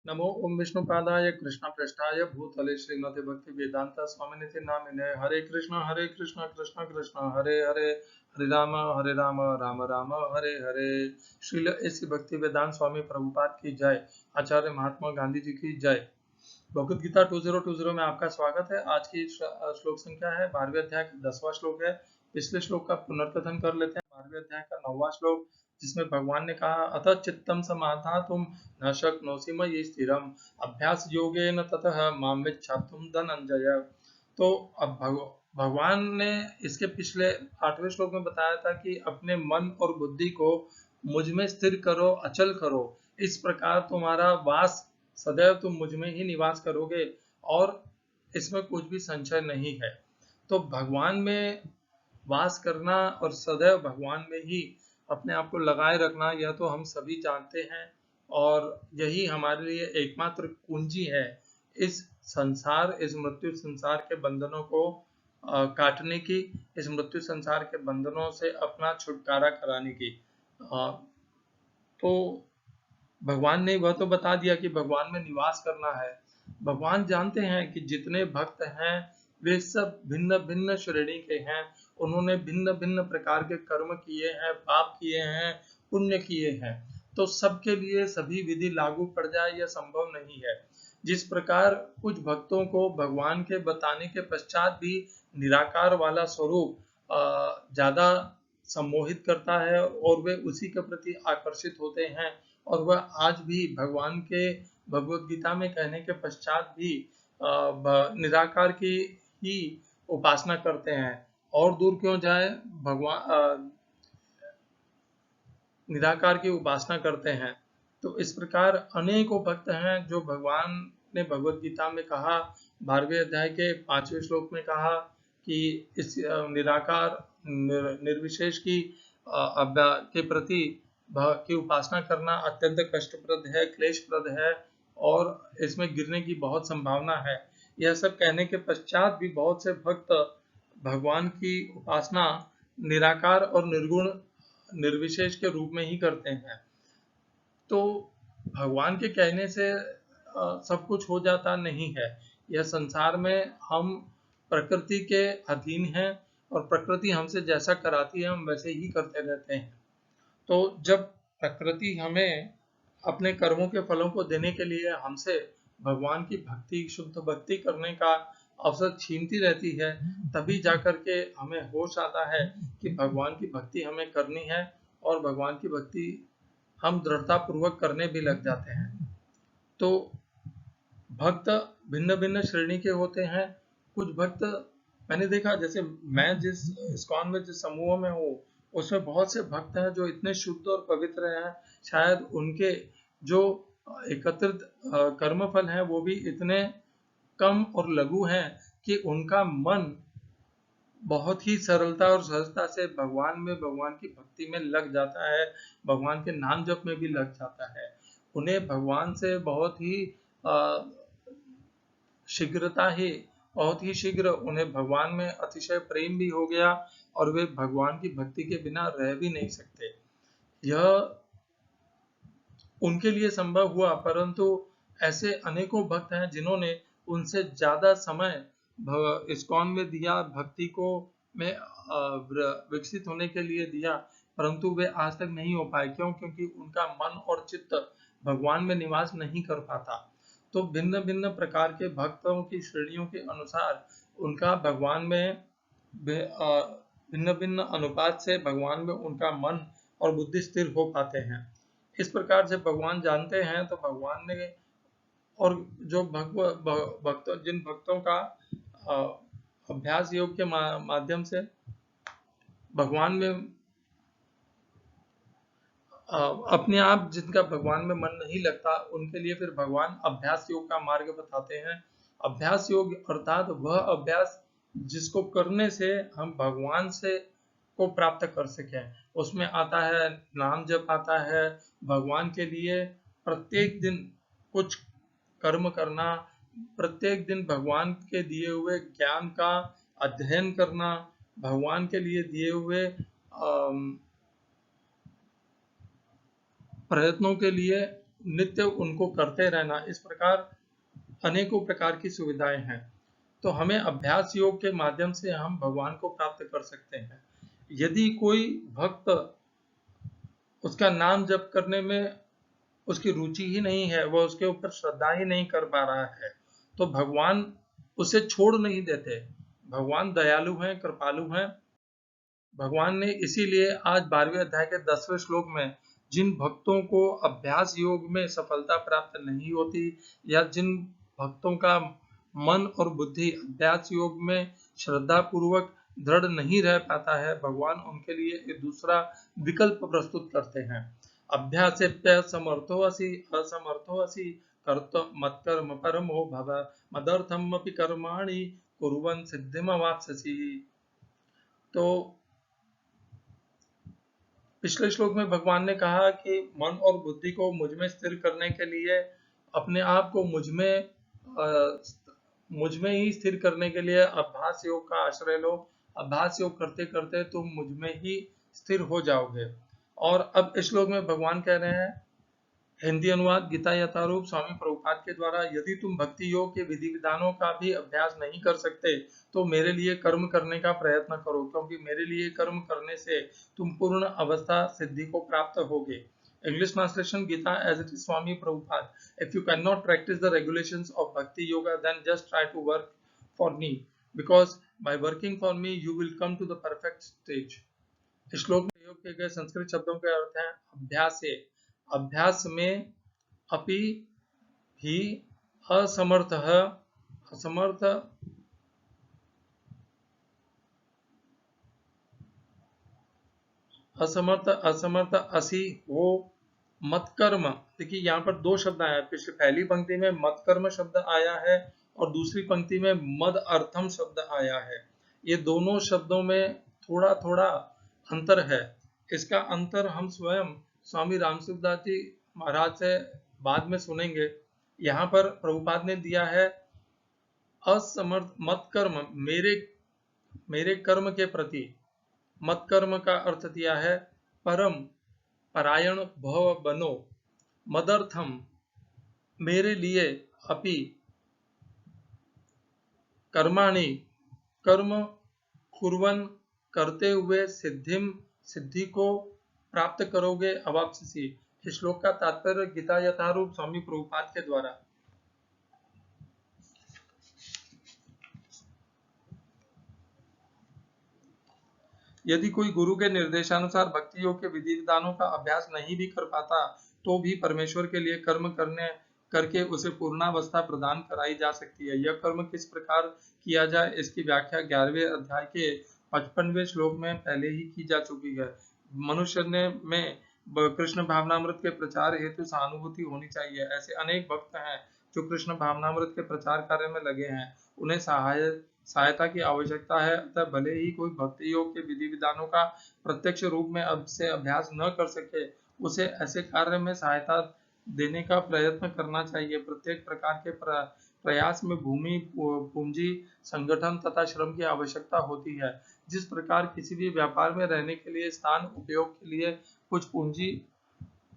नमो ओम विष्णुपादाय कृष्णप्रेष्ठाय भूतले श्रीमते भक्ति वेदांत स्वामिनिति नामिने हरे कृष्ण कृष्ण कृष्ण हरे हरे हरे राम राम राम हरे हरे। श्रील ऐसी भक्ति वेदांत स्वामी प्रभुपाद की जय। आचार्य महात्मा गांधी जी की जय। भगवद गीता 2020 में आपका स्वागत है। आज की श्लोक संख्या है 12वें अध्याय का 10वां श्लोक है। पिछले श्लोक का पुनर्कथन कर लेते हैं। 12वें अध्याय का 9वां श्लोक, जिसमें भगवान ने कहा अतः चित्तम समाधातुम न शक्नोषि मयि स्थिरम अभ्यास योगेन ततः मां विच्छाप्तुम धनंजय। तो अब भगवान ने इसके पिछले 8वें श्लोक में बताया था कि अपने मन और बुद्धि को मुझ में स्थिर करो, अचल करो। इस प्रकार तुम्हारा वास सदैव तुम मुझ में ही निवास करोगे और इसमें कुछ भी संशय नहीं है। तो भगवान में वास करना और सदैव भगवान में ही अपने आप को लगाए रखना, यह तो हम सभी जानते हैं और यही हमारे लिए एकमात्र कुंजी है इस संसार, इस मृत्यु संसार के बंधनों को काटने की, इस मृत्यु संसार के बंधनों से अपना छुटकारा कराने की। तो भगवान ने वह तो बता दिया कि भगवान में निवास करना है। भगवान जानते हैं कि जितने भक्त हैं वे सब भिन्न भिन्न श्रेणी के हैं। उन्होंने भिन्न भिन्न प्रकार के कर्म किए हैं, पाप किए हैं, पुण्य किए हैं। तो सबके लिए सभी विधि लागू पड़ जाए यह संभव नहीं है। जिस प्रकार कुछ भक्तों को भगवान के बताने के पश्चात भी निराकार वाला स्वरूप ज्यादा सम्मोहित करता है और वे उसी के प्रति आकर्षित होते हैं और वह आज भी भगवान के भगवत गीता में कहने के पश्चात भी निराकार की ही उपासना करते हैं। और दूर क्यों जाए, भगवान निराकार की उपासना करते हैं। तो इस प्रकार अनेकों भक्त हैं जो भगवान ने भगवत गीता में कहा, 12वें अध्याय के 5वें श्लोक में कहा कि इस निराकार निर्विशेष की के प्रति की उपासना करना अत्यंत कष्टप्रद है, क्लेशप्रद है और इसमें गिरने की बहुत संभावना है। यह सब कहने के पश्चात भी बहुत से भक्त भगवान की उपासना निराकार और निर्गुण निर्विशेष के रूप में ही करते हैं। तो भगवान के कहने से सब कुछ हो जाता नहीं है। यह संसार में हम प्रकृति के अधीन हैं और प्रकृति हमसे जैसा कराती है हम वैसे ही करते रहते हैं। तो जब प्रकृति हमें अपने कर्मों के फलों को देने के लिए हमसे भगवान की भक्ति, शुद्ध भक्ति करने का अवसर छीनती रहती है, तभी जाकर के हमें होश आता है कि भगवान की भक्ति हमें करनी है और भगवान की भक्ति हम दृढ़ता पूर्वक करने भी लग जाते हैं। तो भक्त भिन्न भिन्न श्रेणी के होते हैं। कुछ भक्त मैंने देखा, जैसे मैं जिस इस्कॉन में, जिस समूह में हूँ, उसमें बहुत से भक्त हैं जो इतने शुद्ध और पवित्र हैं, शायद उनके जो एकत्रित कर्मफल हैं वो भी इतने कम और लघु हैं कि उनका मन बहुत ही सरलता और सहजता से भगवान में, भगवान की भक्ति में लग जाता है, भगवान के नाम जप में भी लग जाता है। उन्हें भगवान से बहुत ही शीघ्र उन्हें भगवान में अतिशय प्रेम भी हो गया और वे भगवान की भक्ति के बिना रह भी नहीं सकते। यह उनके लिए संभव हुआ, परंतु ऐसे अनेकों भक्त हैं जिन्होंने उनसे ज्यादा समय इस्कॉन में दिया, भक्ति को में विकसित होने के लिए दिया, परंतु वे आज तक नहीं हो पाए। क्यों? क्योंकि उनका मन और चित्त भगवान में निवास नहीं कर पाता। तो भिन्न भिन्न प्रकार के भक्तों की श्रेणियों के अनुसार उनका भगवान में भिन्न भिन्न अनुपात से भगवान में उनका मन और बुद्धि स्थिर हो पाते हैं। इस प्रकार से भगवान जानते हैं, तो भगवान ने और जो जिन भक्तों का अभ्यास योग के माध्यम से भगवान में अपने आप, जिनका भगवान में मन नहीं लगता, उनके लिए फिर भगवान अभ्यास योग का मार्ग बताते हैं। अभ्यास योग अर्थात वह अभ्यास जिसको करने से हम भगवान से को प्राप्त कर सकें। उसमें आता है नाम जप, आता है भगवान के लिए प्रत्येक दिन कुछ कर्म करना, प्रत्येक दिन भगवान के दिए हुए ज्ञान का अध्ययन करना, भगवान के लिए दिए हुए प्रयत्नों के लिए नित्य उनको करते रहना, इस प्रकार अनेकों प्रकार की सुविधाएं हैं। तो हमें अभ्यास योग के माध्यम से हम भगवान को प्राप्त कर सकते हैं। यदि कोई भक्त उसका नाम जप करने में उसकी रुचि ही नहीं है, वह उसके ऊपर श्रद्धा ही नहीं कर पा रहा है, तो भगवान उसे छोड़ नहीं देते। भगवान दयालु हैं, कृपालु हैं। भगवान ने इसीलिए आज 12वें अध्याय के 10वें श्लोक में जिन भक्तों को अभ्यास योग में सफलता प्राप्त नहीं होती, या जिन भक्तों का मन और बुद्धि अभ्यास योग में श्रद्धा पूर्वक दृढ़ नहीं रह पाता है, भगवान उनके लिए एक दूसरा विकल्प प्रस्तुत करते हैं। अभ्यासेप्य समर्थो असि असमर्थो असि कर्त मत्कर्म परमो भव मदर्थम अपि कर्माणि कुर्वन् सिद्धिमवाप्स्यसि। तो पिछले श्लोक में भगवान ने कहा कि मन और बुद्धि को मुझ में स्थिर करने के लिए, अपने आप को मुझ में ही स्थिर करने के लिए अभ्यास योग का आश्रय लो। अभ्यास योग करते करते तुम मुझ में ही स्थिर हो जाओगे। और अब इस श्लोक में भगवान कह रहे हैं, हिंदी अनुवाद गीता यथारूप स्वामी प्रभुपाद के द्वारा, यदि तुम भक्ति योग के विधि विधानों का भी अभ्यास नहीं कर सकते तो मेरे लिए कर्म करने का प्रयत्न करो, क्योंकि मेरे लिए कर्म करने से तुम पूर्ण अवस्था सिद्धि को प्राप्त होगे। English translation Gita as it is Swami Prabhupada. If you cannot practice the regulations of Bhakti Yoga, then just try to work for me, because by working for me you will come to the perfect stage. इस श्लोक में प्रयोग किए गए संस्कृत शब्दों के अर्थ हैं अभ्यासे, अभ्यास में, अपि ही, असमर्थ, असमर्थ, असमर्थ, असमर्थ असि हो, मतकर्म। देखिए यहाँ पर दो शब्द आया है। पिछले पहली पंक्ति में मतकर्म शब्द आया है और दूसरी पंक्ति में मद अर्थम शब्द आया है। ये दोनों शब्दों में थोड़ा थोड़ा अंतर है। इसका अंतर हम स्वयं स्वामी रामसुखदास जी महाराज से बाद में सुनेंगे। यहाँ पर प्रभुपाद ने दिया है असमर्थ मत कर्म, मेरे कर्म के प्रति। मत कर्म का अर्थ दिया है परम, परायण भव बनो। मदर्थम, मेरे लिए, अपि, कर्माणि, कर्म, कुर्वन, करते हुए, सिद्धिम, सिद्धि को प्राप्त करोगे, अवाप्स्यसि। इस श्लोक का तात्पर्य गीता यथारूप स्वामी प्रभुपाद के द्वारा। यदि कोई गुरु के निर्देशानुसार भक्ति योग के विधि विधानों का अभ्यास नहीं भी कर पाता, तो भी परमेश्वर के लिए कर्म करके उसे पूर्णावस्था प्रदान कराई जा सकती है। यह कर्म किस प्रकार किया जाए, इसकी व्याख्या 11वें अध्याय के 55वें श्लोक में पहले ही की जा चुकी है। मनुष्य में कृष्ण भावनामृत के प्रचार हेतु सहानुभूति होनी चाहिए। ऐसे अनेक भक्त हैं जो कृष्ण भावनामृत के प्रचार कार्य में लगे हैं, उन्हें सहायता की आवश्यकता है। अतः भले ही कोई भक्ति योग के विधि विधानों का प्रत्यक्ष रूप में अब से अभ्यास न कर सके, उसे ऐसे कार्य में सहायता देने का प्रयत्न करना चाहिए। प्रत्येक प्रकार के प्रयास में भूमि, पूंजी, संगठन तथा श्रम की आवश्यकता होती है। जिस प्रकार किसी भी व्यापार में रहने के लिए स्थान उपयोग के लिए कुछ पूंजी,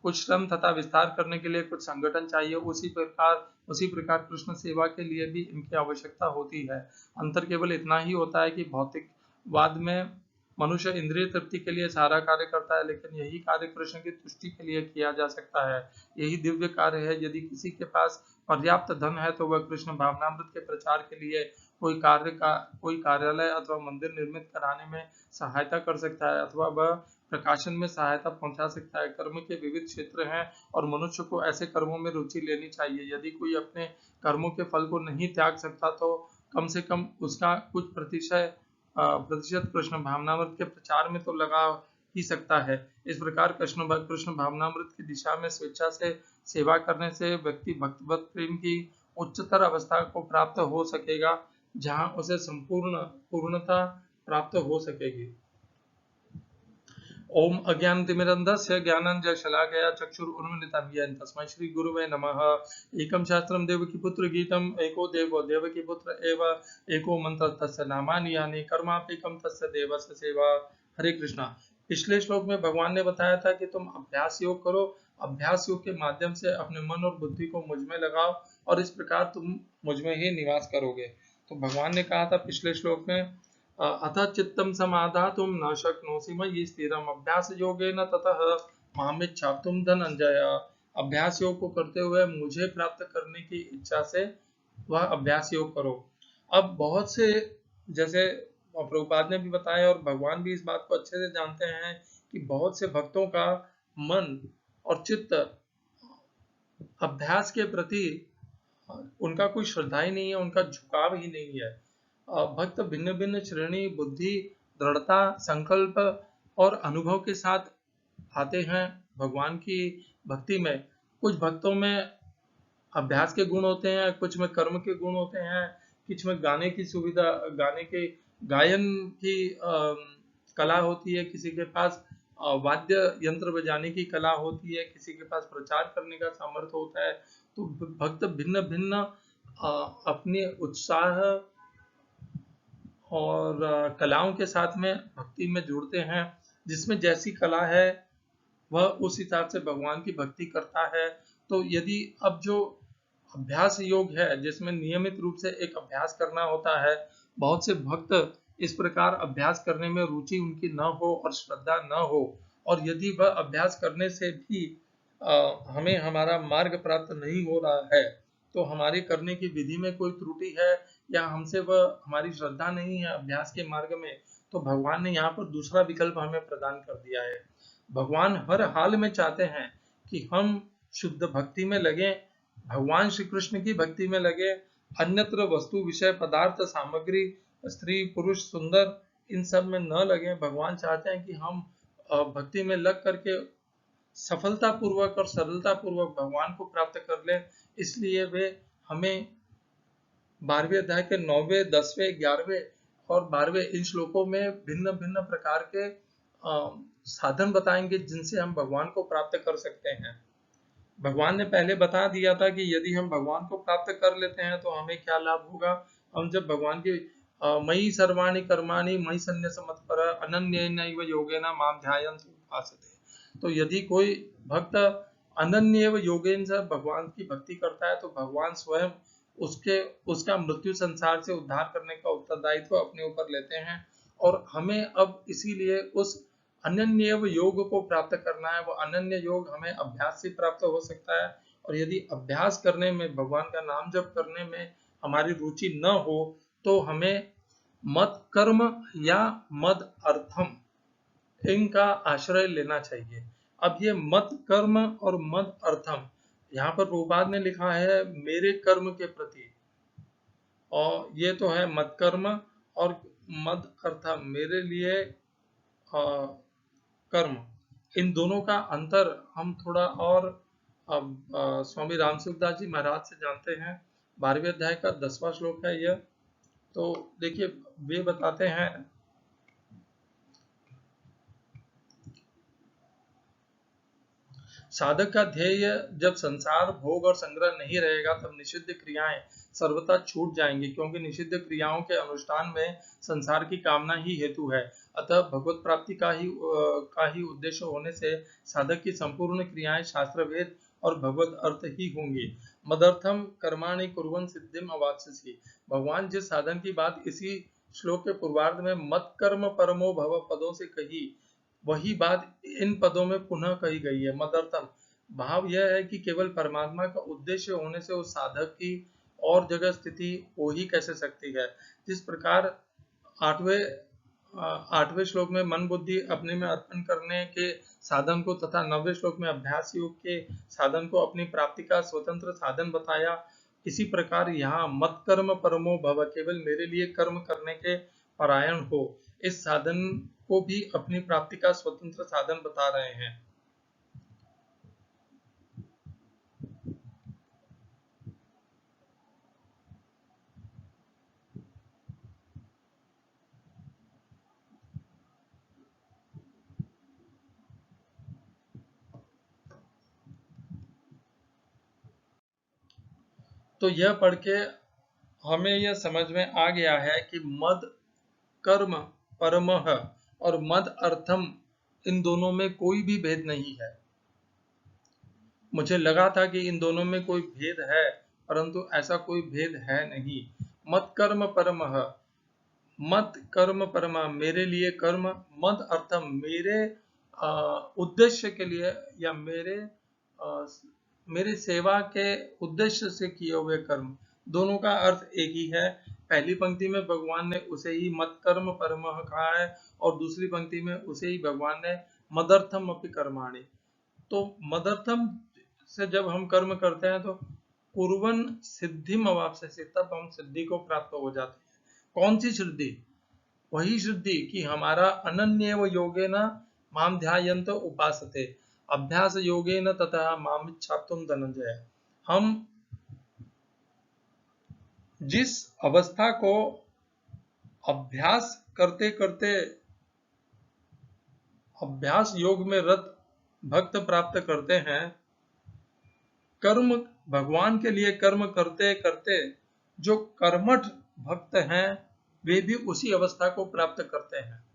कुछ श्रम तथा विस्तार करने के लिए कुछ संगठन चाहिए, उसी प्रकार कृष्ण सेवा के लिए भी इनकी आवश्यकता होती है। अंतर केवल इतना ही होता है कि भौतिकवाद में मनुष्य इंद्रिय तृप्ति के लिए सारा कार्य करता है, लेकिन यही कार्य कृष्ण की तुष्टि के लिए किया जा सकता है। यही दिव्य कार्य है। यदि किसी के पास पर्याप्त धन है तो वह कृष्ण भावनामृत के प्रचार के लिए कोई कार्यालय अथवा मंदिर निर्मित कराने में सहायता कर सकता है, अथवा वह प्रकाशन में सहायता पहुंचा सकता है। कर्म के विविध क्षेत्र हैं और मनुष्य को ऐसे कर्मों में रुचि लेनी चाहिए। यदि कोई अपने कर्मों के फल को नहीं त्याग सकता तो कम से कम उसका कुछ प्रतिशत कृष्ण भावनामृत के प्रचार में तो लगा ही सकता है। इस प्रकार कृष्ण भावनामृत की दिशा में स्वेच्छा से सेवा करने से व्यक्ति भक्तिवत प्रेम की उच्चतर अवस्था को प्राप्त हो सकेगा, जहां उसे पूर्णता प्राप्त हो सकेगी। ओम अज्ञानतिमिरन्धस्य ज्ञानाञ्जनशलाकया चक्षुरुन्मिलितं येन तस्मै श्री गुरुवे नमः। एकं शास्त्रं देवकीपुत्र गीतम् एको देवो देवकीपुत्र एव एको मंत्र तस्य नामानि यानि कर्माप्येकं तस्य देवस्य सेवा। हरे कृष्णा। पिछले श्लोक में भगवान ने बताया था कि तुम अभ्यास योग करो अभ्यास योग के माध्यम से अपने मन और बुद्धि को मुझ में लगाओ और इस प्रकार तुम मुझ में ही निवास करोगे। तो भगवान ने कहा था पिछले श्लोक में, अतः चित्तम समाधातुम न शक्नोषि मयि स्थिरम अभ्यास योगेन ततः मामिच्छाप्तुम धनंजय। अभ्यास योग को करते हुए मुझे प्राप्त करने की इच्छा से वह अभ्यास योग करो। अब बहुत से, जैसे प्रभुपाद ने भी बताया और भगवान भी इस बात को अच्छे से जानते हैं कि बहुत से भक्तों का मन और चित्त अभ्यास के प्रति उनका कोई श्रद्धा ही नहीं है, उनका झुकाव ही नहीं है। भक्त भिन्न भिन्न श्रेणी, बुद्धि, दृढ़ता, संकल्प और अनुभव के साथ आते हैं भगवान की भक्ति में। कुछ भक्तों में अभ्यास के गुण होते हैं, कुछ में कर्म के गुण होते हैं, कुछ में गाने की सुविधा, गाने के गायन की कला होती है, किसी के पास वाद्य यंत्र बजाने की कला होती है, किसी के पास प्रचार करने का सामर्थ्य होता है। तो भक्त भिन्न भिन्न अपने उत्साह और कलाओं के साथ में भक्ति में जुड़ते हैं। जिसमें जैसी कला है वह उस हिसाब से भगवान की भक्ति करता है। तो यदि अब जो अभ्यास योग है जिसमें नियमित रूप से एक अभ्यास करना होता है, बहुत से भक्त इस प्रकार अभ्यास करने में रुचि उनकी न हो और श्रद्धा न हो, और यदि वह अभ्यास करने से भी हमें हमारा मार्ग प्राप्त नहीं हो रहा है, तो हमारे करने की विधि में कोई त्रुटि है या हमसे वह हमारी श्रद्धा नहीं है अभ्यास के मार्ग में, तो भगवान ने यहाँ पर दूसरा विकल्प हमें प्रदान कर दिया है। भगवान हर हाल में चाहते हैं कि हम शुद्ध भक्ति में लगे, भगवान श्री कृष्ण की भक्ति में लगे, अन्यत्र वस्तु विषय पदार्थ सामग्री स्त्री पुरुष सुंदर इन सब में न लगे। भगवान चाहते हैं कि हम भक्ति में लग करके सफलता पूर्वक और सरलता पूर्वक भगवान को प्राप्त कर ले। इसलिए वे हमें 12वें अध्याय के 9वें, 10वें, 11वें और 12वें इन श्लोकों में भिन्न भिन्न प्रकार के साधन बताएंगे जिनसे हम भगवान को प्राप्त कर सकते हैं। भगवान ने पहले बता दिया था कि यदि हम भगवान को प्राप्त कर लेते हैं तो हमें क्या लाभ होगा। हम जब भगवान के मयि सर्वाणि कर्माणि मयि संन्यस्य मत्परः अनन्येनैव योगेन मां ध्यायन्ति उपासते। तो यदि कोई भक्त अनन्येव योगेन से भगवान की भक्ति करता है तो भगवान स्वयं उसका मृत्यु संसार से उद्धार करने का उत्तरदायित्व अपने ऊपर लेते हैं। और हमें अब इसीलिए उस अनन्य योग को प्राप्त करना है। वो अनन्य योग हमें अभ्यास से प्राप्त हो सकता है, और यदि अभ्यास करने में, भगवान का नाम जप करने में हमारी रुचि न हो तो हमें मद कर्म या मद अर्थम इनका आश्रय लेना चाहिए। अब ये मद कर्म और मद अर्थम, यहाँ पर प्रभुपाद ने लिखा है मेरे कर्म के प्रति, और ये तो है मद कर्म और मद अर्थम, मेरे लिए कर्म। इन दोनों का अंतर हम थोड़ा और स्वामी राम सुखदास जी महाराज से जानते हैं। 12वें अध्याय का 10वां श्लोक है यह। तो देखिए वे बताते हैं, साधक का ध्येय जब संसार भोग और संग्रह नहीं रहेगा तब निषिद्ध क्रियाएं सर्वथा छूट जाएंगी, क्योंकि निषिद्ध क्रियाओं के अनुष्ठान में संसार की कामना ही हेतु है। अतः भगवत प्राप्ति का ही उद्देश्य होने से साधक की संपूर्ण क्रियाएं शास्त्र वेद और भगवत अर्थ ही होंगी। मदर्थम कर्माणि कुर्वन् सिद्धिम अवाप्स्यसि। भगवान जिस साधन की बात इसी श्लोक के पूर्वार्ध में मत कर्म परमो भव पदों से कही, वही बात इन पदों में पुनः कही गई है। मदर्थम भाव यह है कि केवल परमात्मा का उद्देश्य होने से उस साधक की और जगह स्थिति हो ही कैसे सकती है। जिस प्रकार आठवें श्लोक में मन बुद्धि अपने में अर्पण करने के साधन को तथा 9वें श्लोक में अभ्यास योग के साधन को अपनी प्राप्ति का स्वतंत्र साधन बताया, इसी प्रकार यहाँ मत कर्म परमो भव, केवल मेरे लिए कर्म करने के परायण हो, इस साधन को भी अपनी प्राप्ति का स्वतंत्र साधन बता रहे हैं। तो यह पढ़ के हमें यह समझ में आ गया है कि मद कर्म परमः और मद अर्थम इन दोनों में कोई भी भेद नहीं है। मुझे लगा था कि इन दोनों में कोई भेद है, परंतु ऐसा कोई भेद है नहीं। मत कर्म परमः, मत कर्म परमा, मेरे लिए कर्म, मद अर्थम, मेरे उद्देश्य के लिए, या अ, मेरे सेवा के उद्देश्य से किए हुए कर्म, दोनों का अर्थ एक ही है। पहली पंक्ति में भगवान ने उसे ही मत कर्म परमः कहा है, और दूसरी पंक्ति में उसे ही भगवान ने मदर्थम अपि कर्माणि। तो मदर्थम से जब हम कर्म करते हैं तो कुर्वन् सिद्धिम अवाप्स्यसि, तब हम सिद्धि को प्राप्त हो जाते हैं। कौन सी सिद्धि? वही सिद्धि कि हमारा अनन्येव योगेन माम ध्यायन्त उपासते अभ्यास योगेन तथा मामिच्छाप्तुम धनंजय। हम जिस अवस्था को अभ्यास करते करते अभ्यास योग में रत भक्त प्राप्त करते हैं, कर्म भगवान के लिए कर्म करते करते जो कर्मठ भक्त हैं वे भी उसी अवस्था को प्राप्त करते हैं।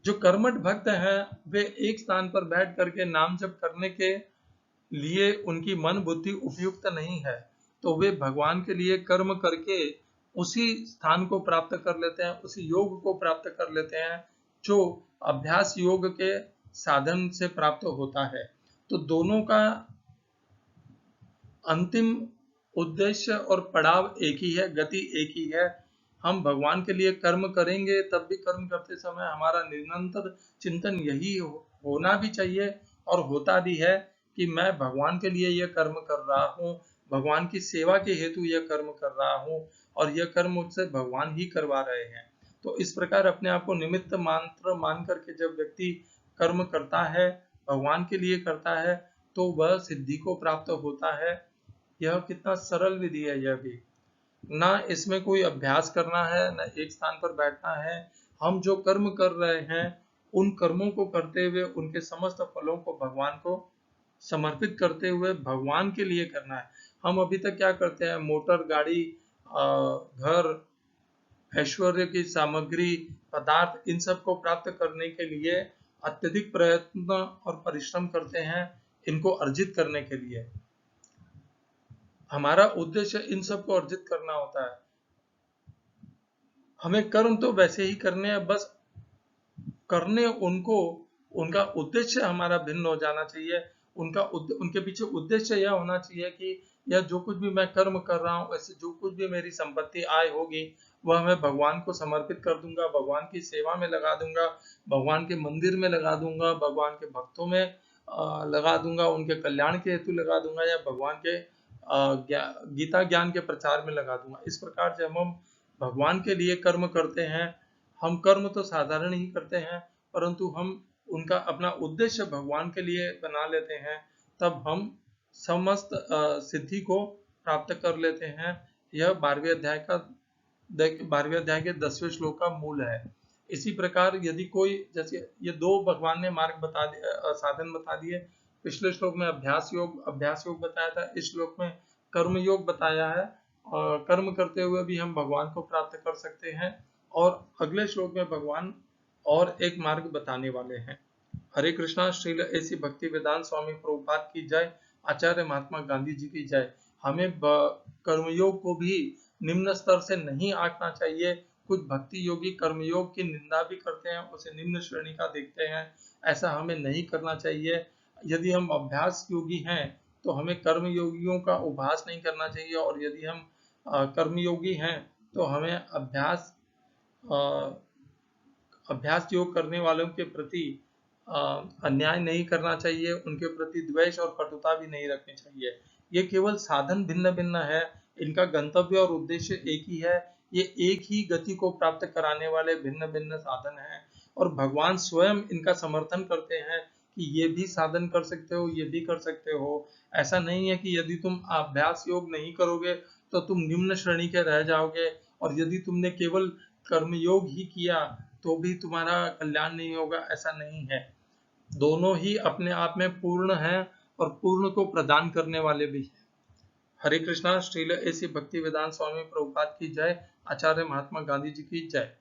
जो कर्मठ भक्त हैं वे एक स्थान पर बैठ करके नाम जप करने के लिए उनकी मन बुद्धि उपयुक्त नहीं है, तो वे भगवान के लिए कर्म करके उसी स्थान को प्राप्त कर लेते हैं, उसी योग को प्राप्त कर लेते हैं जो अभ्यास योग के साधन से प्राप्त होता है। तो दोनों का अंतिम उद्देश्य और पड़ाव एक ही है, गति एक ही है। हम भगवान के लिए कर्म करेंगे, तब भी कर्म करते समय हमारा निरंतर चिंतन यही होना भी चाहिए और होता भी है कि मैं भगवान के लिए यह कर्म कर रहा हूँ, भगवान की सेवा के हेतु यह कर्म कर रहा हूँ, और यह कर्म मुझसे भगवान ही करवा रहे हैं। तो इस प्रकार अपने आप को निमित्त मात्र मान करके जब व्यक्ति कर्म करता है, भगवान के लिए करता है, तो वह सिद्धि को प्राप्त होता है। यह कितना सरल विधि है, यह भी ना इसमें कोई अभ्यास करना है, ना एक स्थान पर बैठना है। हम जो कर्म कर रहे हैं उन कर्मों को करते हुए उनके समस्त फलों को भगवान को समर्पित करते हुए भगवान के लिए करना है। हम अभी तक क्या करते हैं, मोटर गाड़ी, घर, ऐश्वर्य की सामग्री, पदार्थ, इन सब को प्राप्त करने के लिए अत्यधिक प्रयत्न और परिश्रम करते हैं इनको अर्जित करने के लिए। हमारा उद्देश्य इन सब को अर्जित करना होता है। हमें कर्म तो वैसे ही करने हैं, बस करने उनको, उनका उद्देश्य हमारा भिन्न हो जाना चाहिए। उनके पीछे उद्देश्य यह होना चाहिए कि यह जो कुछ भी मैं कर्म कर रहा हूँ, ऐसे जो कुछ भी मेरी संपत्ति आय होगी वह मैं भगवान को समर्पित कर दूंगा, भगवान की सेवा में लगा दूंगा, भगवान के मंदिर में लगा दूंगा, भगवान के भक्तों में लगा दूंगा, उनके कल्याण के हेतु लगा दूंगा, या भगवान के गीता ज्ञान के प्रचार में लगा दूंगा। इस प्रकार जब हम भगवान के लिए कर्म करते हैं, हम कर्म तो साधारण ही करते हैं, परंतु हम उनका अपना उद्देश्य भगवान के लिए बना लेते हैं, तब हम समस्त सिद्धि को प्राप्त कर लेते हैं। यह 12वें अध्याय के 10वें श्लोक का मूल है। इसी प्रकार यदि कोई, जैसे ये दो भगवान ने मार्ग बता दिए, साधन बता दिए। पिछले श्लोक में अभ्यास योग बताया था, इस श्लोक में कर्म योग बताया है। और कर्म करते हुए भी हम भगवान को प्राप्त कर सकते हैं, और अगले श्लोक में भगवान और एक मार्ग बताने वाले हैं। हरे कृष्णा। श्रील ऐसी भक्ति वेदांत स्वामी प्रभुपाद की जय, आचार्य महात्मा गांधी जी की जय। हमें कर्मयोग को भी निम्न स्तर से नहीं आंकना चाहिए। कुछ भक्ति योगी कर्मयोग की निंदा भी करते हैं, उसे निम्न श्रेणी का देखते हैं, ऐसा हमें नहीं करना चाहिए। यदि हम अभ्यास योगी हैं तो हमें कर्म योगियों का उपहास नहीं करना चाहिए, और यदि हम कर्मयोगी हैं तो हमें अभ्यास योग करने वालों के प्रति अन्याय नहीं करना चाहिए, उनके प्रति द्वेष और कटुता भी नहीं रखनी चाहिए। ये केवल साधन भिन्न भिन्न है, इनका गंतव्य और उद्देश्य एक ही है। ये एक ही गति को प्राप्त कराने वाले भिन्न भिन्न साधन हैं, और भगवान स्वयं इनका समर्थन करते हैं कि ये भी साधन कर सकते हो, ये भी कर सकते हो। ऐसा नहीं है कि यदि तुम अभ्यास योग नहीं करोगे तो तुम निम्न श्रेणी के रह जाओगे, और यदि तुमने केवल कर्मयोग ही किया तो भी तुम्हारा कल्याण नहीं होगा, ऐसा नहीं है। दोनों ही अपने आप में पूर्ण हैं और पूर्ण को प्रदान करने वाले भी हैं। हरे कृष्णा। श्रील ऐसी भक्ति वेदांत स्वामी प्रभुपाद की जय, आचार्य महात्मा गांधी जी की जय।